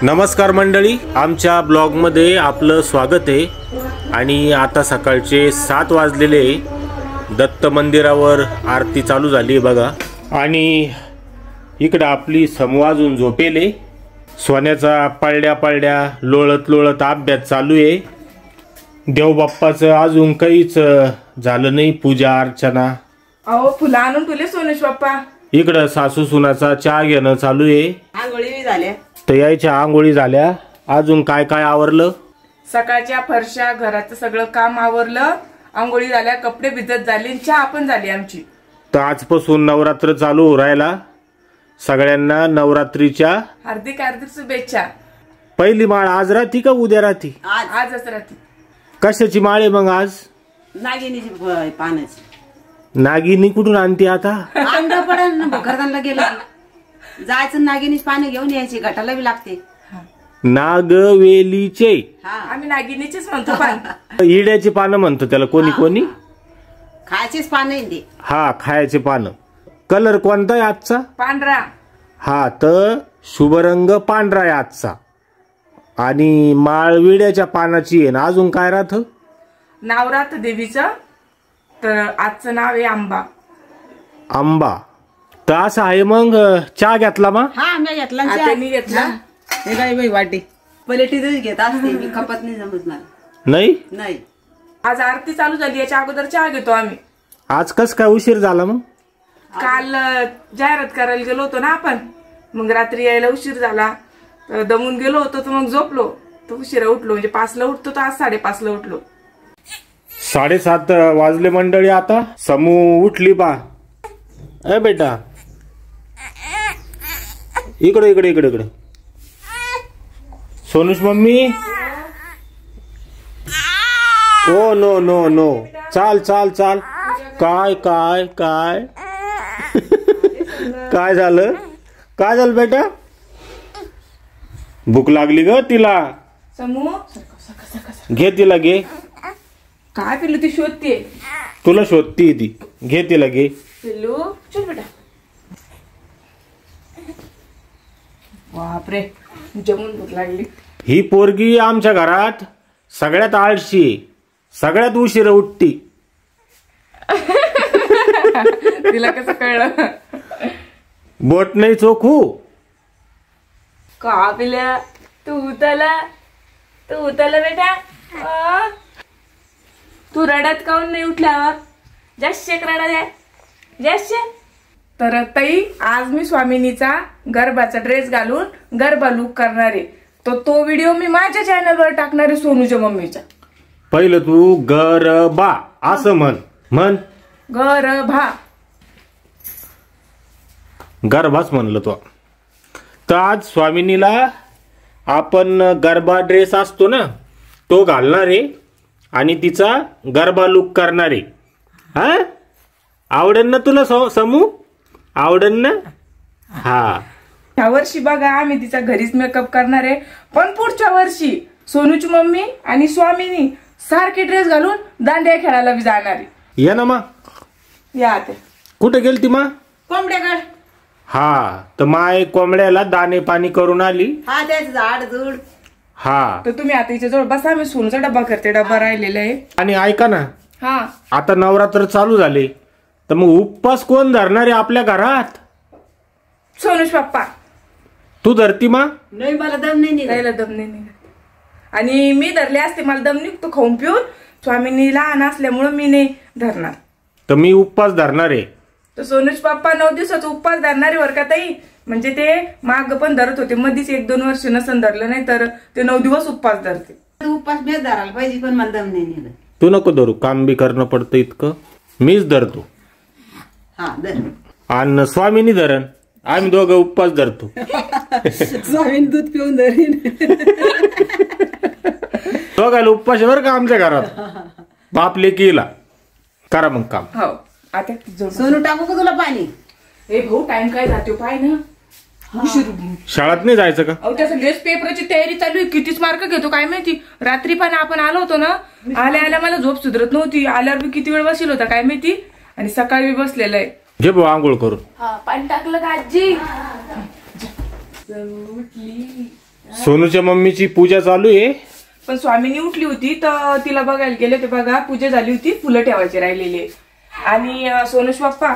नमस्कार मंडळी, आमच्या ब्लॉगमध्ये आपलं स्वागत आहे। आणि आता सकाळचे 7 वाजलेले, दत्त मंदिरावर आरती चालू झाली बघा। आणि इकडे आपली समूह अजून झोपेले, सोन्याचा पळड्या पळड्या लोळत लोळत अभ्यास चालू आहे। देवबाप्पाचं अजून काहीच झालं नाही, पूजा अर्चना। अहो फुलं आणून ठेवले सोनेश बाप्पा। इकडं सासू सुनाचा चहा घेणं चालू आहे। आंघोळी झाल्या, तर यायच्या आंघोळी झाल्या। अजून काय काय आवरलं? सकाळच्या फरशा घराचं सगळं काम आवरलं, आंघोळी झाल्या, कपडे भिजत झाले, चहा पण झाली आमची। तर आजपासून नवरात्र चालू हो राहिला, सगळ्यांना नवरात्रीच्या हार्दिक हार्दिक शुभेच्छा। पहिली माळ आज राहती का उद्या राहती? आजच राहते। कशाची माळ आहे मग आज? नागिनीची पानाची। नागिनी कुठून आणते आता? अंग पडन भोकरदानला गेलं की जायचं, नागिनीची पानं घेऊन यायची, घाटाला बी लागते। नागवेलीचे आम्ही नागिनीचीच म्हणतो पान। इड्याची पानं म्हणतो त्याला कोणी कोणी। खायचीच पानं आहे ते। हा, खायचे पानं। कलर कोणता आहे आजचा? पांढरा। हा, तर शुभ रंग पांढरा आहे आजचा। आणि माळ विड्याच्या पानाची आहे ना। अजून काय राहत? नवरात्र देवीचं, तर आजचं नाव आहे आंबा। आंबा। तर असं आहे। मग चहा घेतला मग? हा, मी घेतला। मी घेतला। हे काय बाई वाटे पलेटीतच घेत असते मी, खपत नाही जमत मला। नाही नाही, आज आरती चालू झाली, याच्या अगोदर चहा घेतो आम्ही। आज कस काय उशीर झाला मग? काल जाहिरात करायला गेलो होतो ना आपण, मग रात्री यायला उशीर झाला, दमून गेलो होतो, तर मग झोपलो, तर उशिरा उठलो। म्हणजे 5ला उठतो, तर आज 5:30ला उठलो। 7:30 वाजले मंडळी। आता समूह उठली बा। ए बेटा, इकडे इकडे इकडे इकडे। सोनूश mummy, oh no no no, चाल चाल चाल। काय काय काय काय झालं? काय झालं बेटा? भूक लागली ग तिला। समूह घे तिला, घे। काय पिल्लू ती शोधतीये? तुला शोधती ती, घे तिला, घे। पिल्लू चल बेटा। बापरे, जमून भूक लागली। ही पोरगी आमच्या घरात सगळ्यात आळशी आहे, सगळ्यात उशिरा उठती। तिला कसं कळलं? बोट नाही चोखू का पिल्या, तू उतला बेटा। तू रडत काऊन नाही उठल्यावर? जास्त रडा द्या जास्त। तर ताई, आज मी स्वामिनीचा गरबाचा ड्रेस घालून गरबा लुक करणार आहे। तो व्हिडिओ मी माझ्या चॅनलवर टाकणार आहे, सोनूच्या मम्मीच्या। पहिलं तू गरबा असं म्हण। गरबा, गरबाच म्हणलं तो। तर आज स्वामिनीला आपण गरबा ड्रेस असतो ना, तो घालणार आहे आणि तिचा गरबा लुक करणार आहे। हा, आवडेल ना तुला समूह? आवडेल ना? हा, ह्या वर्षी बघा आम्ही तिचा घरीच मेकअप करणार आहे, पण पुढच्या वर्षी सोनूची मम्मी आणि स्वामिनी सारखे ड्रेस घालून दांडिया खेळायला बी जाणार आहे। या ना मा। या आता। कुठे गेली ती मा? कोंबड्याकड। हा, तर माय कोंबड्याला दाणे पाणी करून आली। हा, त्याच झाड झुड। हा, तर तुम्ही आता हिच्या जवळ बसा, मी सोनूचा डब्बा करते, डब्बा राहिलेला आहे। आणि ऐका ना, हा, आता नवरात्र चालू झाले, तर मग उपवास कोण धरणार आहे आपल्या घरात? सोनूश पप्पा। तू धरती मा? नाही, मला दम नाही निघाला। त्याला दम नाही निघत, आणि मी धरले असते, मला दम निघतो खाऊन पिऊन। स्वामींनी लहान असल्यामुळं मी नाही धरणार। तर मी उपवास धरणार आहे। तर सोनूश पप्पा 9 दिवसाचा उपवास धरणारे वर का ताई? म्हणजे ते माग पण धरत होते, मधीच 1-2 वर्ष नसन धरलं, नाही तर ते 9 दिवस उपवास धरते। उपास मी धरायला पाहिजे, पण मला दम नाही निघाला। तू नको धरू, काम बी करणं पडतं इतकं, मीच धरतो। हा, धर। आणि स्वामीनी धरण, आम्ही दोघं उपवास धरतो। स्वामीन दूध पिऊन धरीन। दोघायला उपवास बर का आमच्या घरात। बापले केला करा मग काम। हो, आता सोनू टाकू का तुला पाणी? ए भाऊ, टाइम काय जातो पाय ना, उशीर। शाळेत नाही जायचं का? अहो, त्याचं लेस पेपरची तयारी चालू आहे, कितीच मार्क घेतो काय माहिती। रात्री पण आपण आलो होतो ना, आल्या मला झोप सुधरत नव्हती, आल्यावर बी किती वेळ बसेल होता काय माहिती, आणि सकाळी बसलेलं आहे। घे भाऊ आंघोळ करून। हा, पाणी टाकलं का आजी? सोनूच्या मम्मीची पूजा चालू आहे. पण स्वामीनी उठली होती तर तिला बघायला गेले ते बघा पूजा झाली होती, फुलं ठेवायचे राहिलेले. आणि सोनूश बाप्पा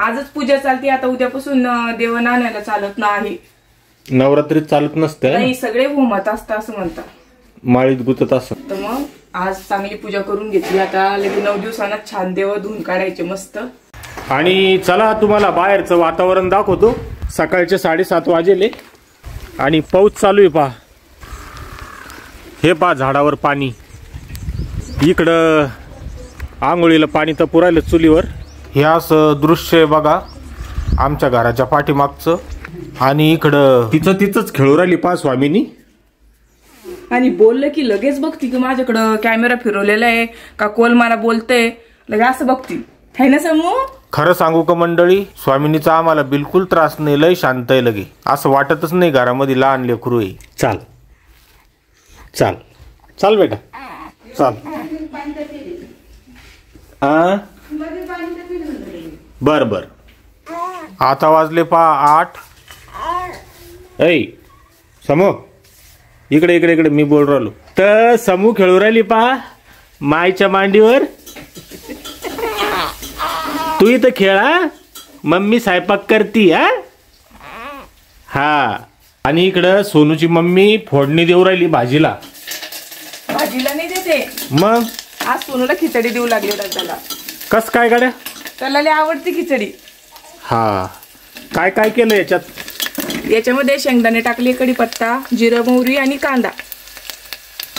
आजच पूजा चालते, आता उद्यापासून देवण आणायला चालत नाही. नवरात्रीत चालत नसते नाही, सगळे होमत असतं असं म्हणतात, माळीत गुतत असत. तर मग आज चांगली पूजा करून घेतली. आता लगेच 9 दिवसांना छान देव धुवून काढायचे मस्त. आणि चला तुम्हाला बाहेरचं वातावरण दाखवतो. सकाळचे 7:30 वाजेले आणि पाऊस चालू आहे. पहा, हे पहा झाडावर पाणी, इकडं आंघोळीला पाणी तर पुरायलं चुलीवर. हे असं दृश्य आहे बघा आमच्या घराच्या पाठीमागचं. आणि इकडं तिचंच खेळू राहिली पहा स्वामीनी. आणि बोललं की लगेच बघती की माझ्याकडं कॅमेरा फिरवलेला आहे का कोल मला बोलते, लगे असं बघती. है ना समू? खरं सांगू का मंडळी, स्वामिनीचा आम्हाला बिलकुल त्रास नाही, लय शांत आहे. लगे असं वाटतच नाही घरामध्ये लहान लेकरू आहे. चाल चाल चाल बेटा चाल. बर बर. आता वाजले पहा 8. ऐ समू, इकडे इकडे इकडे, मी बोल राहिलो. तर समू खेळू राहिली पहा मायच्या मांडीवर. तू इथं खेळा, मम्मी स्वयंपाक करती. हा. आणि इकडं सोनूची मम्मी फोडणी देऊ राहिली भाजीला. भाजीला नाही देते, मग आज सोनूला खिचडी देऊ लागली त्याला. कस काय गाड्या? त्याला लय आवडती खिचडी. हा. काय काय केलं याच्यात? याच्यामध्ये शेंगदाणे टाकले, कढीपत्ता, जिरं, मोहरी आणि कांदा.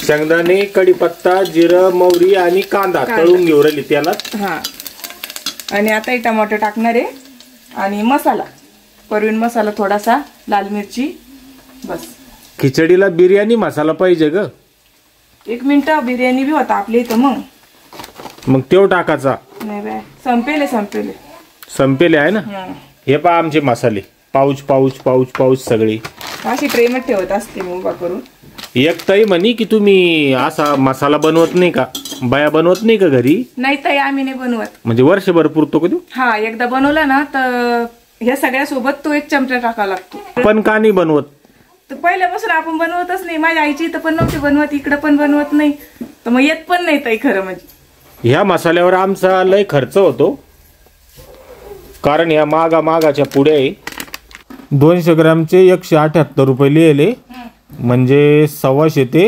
शेंगदाणे, कढीपत्ता, जिरं, मोहरी आणि कांदा तळून घेऊ राहिली त्याला. हा. आणि आता हे टमाटर टाकणार आहे आणि मसाला, परवीन मसाला थोडासा, लाल मिरची, बस. खिचडीला बिर्याणी मसाला पाहिजे ग. 1 मिनिट, बिर्याणी बी होता आपल्या इथं. मग तेव टाकायचा. नाही बाय, संपेले संपेले आहे ना. हे पहा आमचे मसाले, पाऊच पाऊच पाऊच पाऊच सगळे अशी ट्रेमध्ये ठेवत असते मी उभा करून. एक ताई म्हणी की तुम्ही असा मसाला बनवत नाही का, बाया बनवत नाही का घरी? नाही ताई, आम्ही नाही बनवत. म्हणजे वर्षभर पुरतो कधी? हा, एकदा बनवला ना तर ह्या सगळ्या सोबत तो 1 चमचा टाकावा लागतो. पण का नाही बनवत? तर पहिल्यापासून आपण बनवतच नाही. माझ्या आईची इथं पण नव्हती बनवत, इकडं पण बनवत नाही, तर मग येत पण नाही ताई खरं म्हणजे. ह्या मसाल्यावर आमचा लय खर्च होतो, कारण ह्या मागाच्या पुढे 200 ग्रॅमचे 178 रुपये लिहिले, म्हणजे 125 ते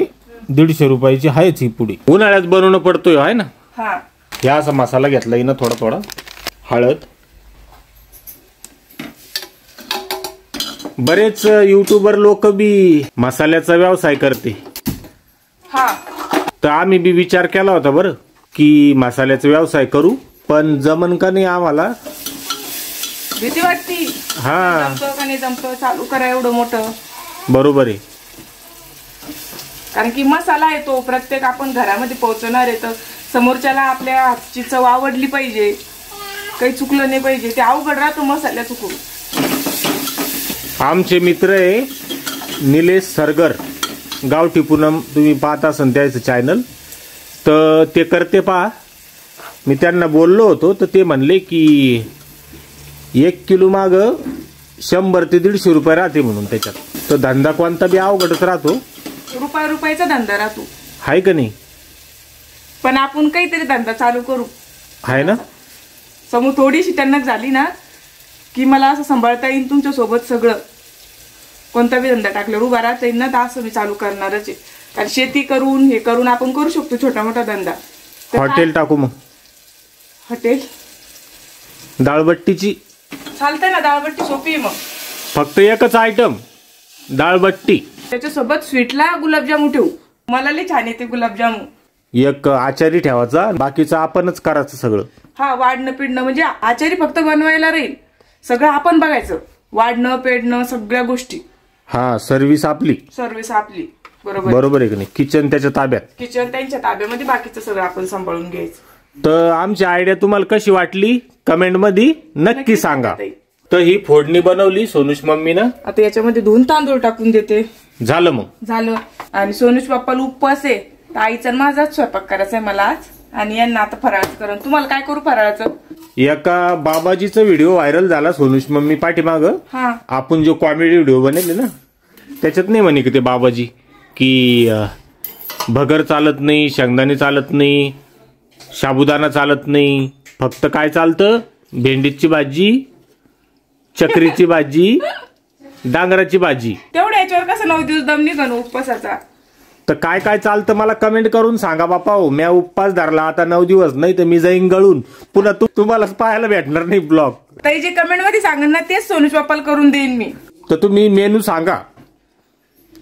150 रुपयाची आहेच ही पुडी. उन्हाळ्यात बनवणं पडतोय आहे ना. हा. ह्या असा मसाला घेतला ना, थोडा थोडा हळद. बरेच युट्यूबर लोक बी मसाल्याचा व्यवसाय करते. हा. तर आम्ही बी विचार केला होता बरं की मसाल्याचा व्यवसाय करू, पण जमन का नाही आम्हाला, भीती वाटती. हा, जमतं का नाही जमतं चालू करा एवढं मोठं. बरोबर आहे. कारण की मसाला आहे तो प्रत्येक आपण घरामध्ये पोहोचवणार आहे, तर समोरच्याला आपल्या हातची चव आवडली पाहिजे, काही चुकलं नाही पाहिजे. ते अवघड राहतो मसाल्या चुकून. आमचे मित्र आहे निलेश सरगर, गावठी पूनम, तुम्ही पाहत असाल त्याचं चॅनल, तर ते करते पहा. मी त्यांना बोललो होतो तर ते म्हणले की 1 किलो माग 100 ते 150 रुपये राहते म्हणून त्याच्यात. तर धंदा कोणता बी अवघडच राहतो, रुपयाचा धंदा राहतो, आहे का नाही? पण आपण काहीतरी धंदा चालू करू, आहे ना. समोर थोडीशी टणक झाली ना की मला असं सांभाळता येईल तुमच्या सोबत सगळं. कोणता बी धंदा टाकल्यावर उभा राहता येईल ना, तर असं मी चालू करणारच आहे. कारण शेती करून हे करून आपण करू शकतो छोटा मोठा धंदा. हॉटेल टाकू मग. हॉटेल डाळबट्टीची चालतंय ना, डाळबट्टी सोपी आहे. मग फक्त एकच आयटम डाळबट्टी, त्याच्यासोबत स्वीटला गुलाबजामू ठेवू. मला लय छान येते गुलाबजामू. एक आचारी ठेवायचा, बाकीचं आपणच करायचं सगळं. हा, वाढणं पिडणं म्हणजे आचारी फक्त बनवायला राहील, सगळं आपण बघायचं, वाढणं पेडणं सगळ्या गोष्टी. हा, सर्व्हिस आपली. सर्व्हिस आपली. बरोबर बरोबर आहे की नाही. किचन त्याच्या ताब्यात, किचन त्यांच्या ताब्यामध्ये, बाकीचं सगळं आपण सांभाळून घ्यायचं. तर आमची आयडिया तुम्हाला कशी वाटली कमेंट मध्ये नक्की सांगा. तर ही फोडणी बनवली सोनूश मम्मीनं. आता याच्यामध्ये धुवून तांदूळ टाकून देते. झालं मग. झालं. आणि सोनूश बाप्पाला उपवास आहे, तर आईचा माझाच स्वयंपाक करायचा आहे मला आज. आणि यांना आता फराळाचं करून. तुम्हाला काय करू फराळाचं? एका बाबाजीचा व्हिडिओ व्हायरल झाला सोनूश मम्मी पाठीमाग. हा, आपण जो कॉमेडी व्हिडिओ बनवले ना त्याच्यात नाही म्हणे की ते बाबाजी की भगर चालत नाही, शेंगदाणे चालत नाही, साबुदाणा चालत नाही, फक्त काय चालतं? भेंडीची भाजी, चक्रीची भाजी, डांगराची भाजी. तेवढ्या याच्यावर कसं 9 दिवस दम निघन उपवासाचा? तर काय काय चालतं मला कमेंट करून सांगा बापा. हो मी उपवास धरला आता 9 दिवस, नाही तर मी जाईन गळून. पुन्हा तुम्हाला पाहायला भेटणार नाही ब्लॉग. ताई जे कमेंट मध्ये सांगेन ना तेच सोनूश पप्पाला करून देईन मी. तर तुम्ही मेनू सांगा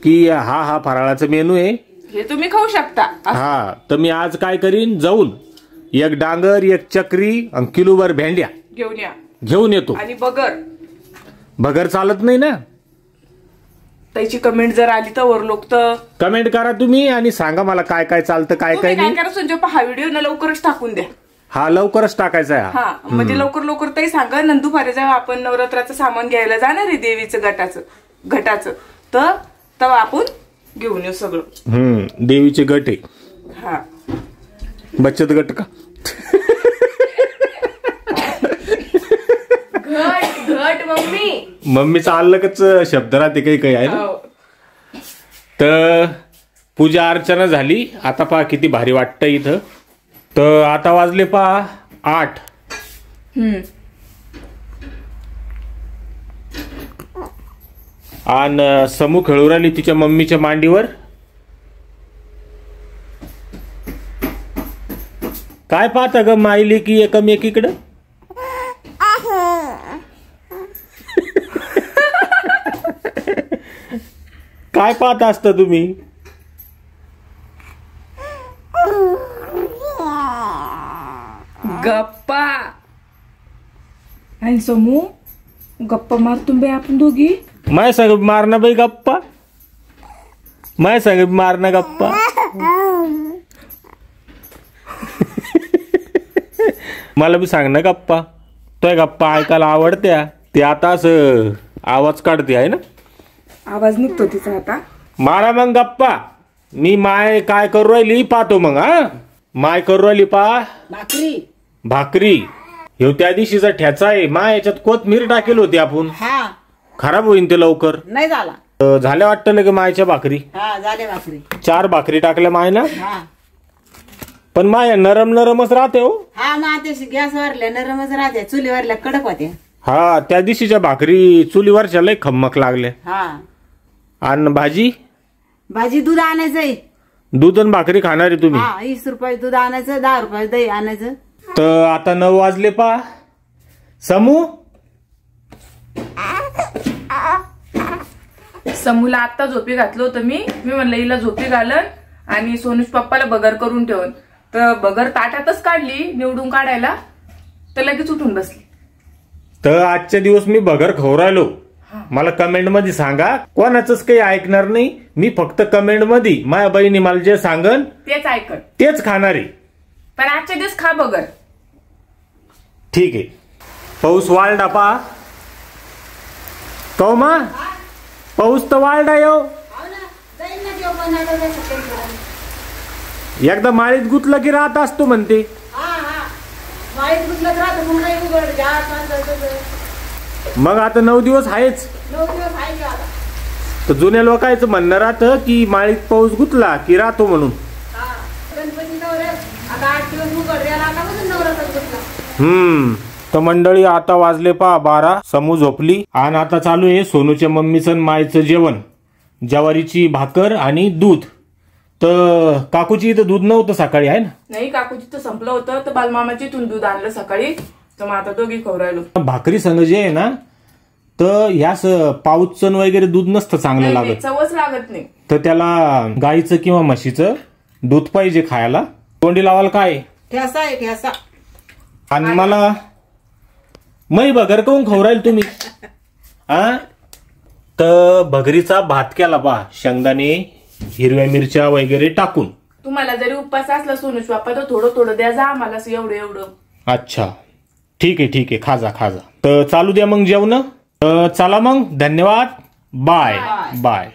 की हा फराळाचा मेनू आहे, हे तुम्ही खाऊ शकता. हा. तर मी आज काय करीन, जाऊन एक डांगर, एक चक्री आणि किलोभर भेंड्या घेऊन येतो. आणि भगर चालत नाही ना? त्याची कमेंट जर आली तर वर लोक तर कमेंट करा तुम्ही आणि सांगा मला काय काय चालतं काय काय नाही. काय करा संजय हा व्हिडिओ ना लवकरच टाकून द्या. हा लवकरच टाकायचा आहे. हा म्हणजे लवकर ताई सांगा. नंदुफारे जेव्हा आपण नवरात्राचं सामान घ्यायला जाणार आहे देवीचं घटाचं तर तेव्हा आपण घेऊन येऊ सगळं. देवीचे गट आहे. हा, बचत गट का? घट मम्मीचा अलगच शब्द राहते काही काही आहे ना. तर पूजा अर्चना झाली. आता पहा किती भारी वाटतं इथं. तर आता वाजले पहा 8. आणि समू खेळू राहिली तिच्या मम्मीच्या मांडीवर. काय पाहता ग मायली की एकमेकीकडं? काय पाहत असता तुम्ही? गप्पा. आणि समू गप्पा मारतो बाई आपण दोघी. माय सांग मारणं बाई गप्पा. माय सांग मारणं गप्पा. मला बी सांग ना गप्पा. तो गप्पा ऐकायला आवडत्या. ते आता असं आवाज काढते आहे ना, आवाज निघतो तिचा आता. मारा मग गप्पा. मी माय काय करू राहिली पाहतो मग. हा माय करू राहिली पा भाकरी. ह्यो त्या दिवशीचा ठ्याचा आहे. माय याच्यात कोथमीर टाकेल होती आपण. खराब होईन ते लवकर. नाही झाला. झाल्या वाटतं लगे मायच्या भाकरी. झाले भाकरी. 4 भाकरी टाकल्या माय ना. पण माय नरमच राहते हो. हा मग ते गॅसवरल्या नरमच राहते, चुलीवरल्या कडक होत्या. हा त्या दिवशीच्या भाकरी चुलीवरच्या लय खम्मक लागल्या. आणि भाजी दूध आणायचंय. दूध आणि भाकरी खाणार आहे तुम्ही? 20 रुपये दूध आणायचं, 10 रुपये दही आणायचं. तर आता 9 वाजले पा. समूला आता झोपी घातलं होतं मी म्हणलं हिला झोपी घालन आणि सोनूश पप्पाला बगर करून ठेवून. तर बगर ताटातच काढली निवडून काढायला तर लगेच उठून बसली. तर आजच्या दिवस मी बगर खाऊ राहिलो. मला कमेंट मध्ये सांगा. कोणाचंच काही ऐकणार नाही मी. फक्त कमेंट मध्ये माझ्या बहिणी मला जे सांगन तेच ऐकन, तेच खाणार आहे. पण आजच्या दिवस खा बगर. ठीक आहे. पाऊस वाळडा पा. कौमा पाऊस तर वाळडा येऊ. एकदा माळीत गुतलं की राहत असतो म्हणते. मग आता 9 दिवस आहेच. तर जुन्या लोकांचं म्हणणं राहतं की माळीत पाऊस गुतला की राहतो म्हणून. तर मंडळी आता वाजले पहा 12. समू झोपली आणि आता चालू आहे सोनूच्या मम्मीचं मायचं जेवण. ज्वारीची भाकर आणि दूध. तर काकूची इथं दूध नव्हतं सकाळी आहे ना? नाही काकूची तर संपलं होतं. तर बालमामाची इथून दूध आणलं सकाळी. तर मग आता दोघी खाऊ राहिलो. भाकरी संग जे आहे ना तर ह्याच पाऊचन वगैरे दूध नसतं चांगलं लागत. चवच लागत नाही. तर त्याला गाईचं किंवा म्हशीचं दूध पाहिजे खायला. तोंडी लावाल काय ठेसा आहे ठेसा. आणि मला मै भगर काऊन खाऊ राहील तुम्ही? तर भगरीचा भात केला पहा. शेंगदाणे हिरव्या मिरच्या वगैरे टाकून. तुम्हाला जरी उपवास असला सोनूश बाप्पा तर थोडं द्या जा आम्हाला एवढं. अच्छा ठीक आहे खाजा. तर चालू द्या मग जेवण. चला मग धन्यवाद. बाय.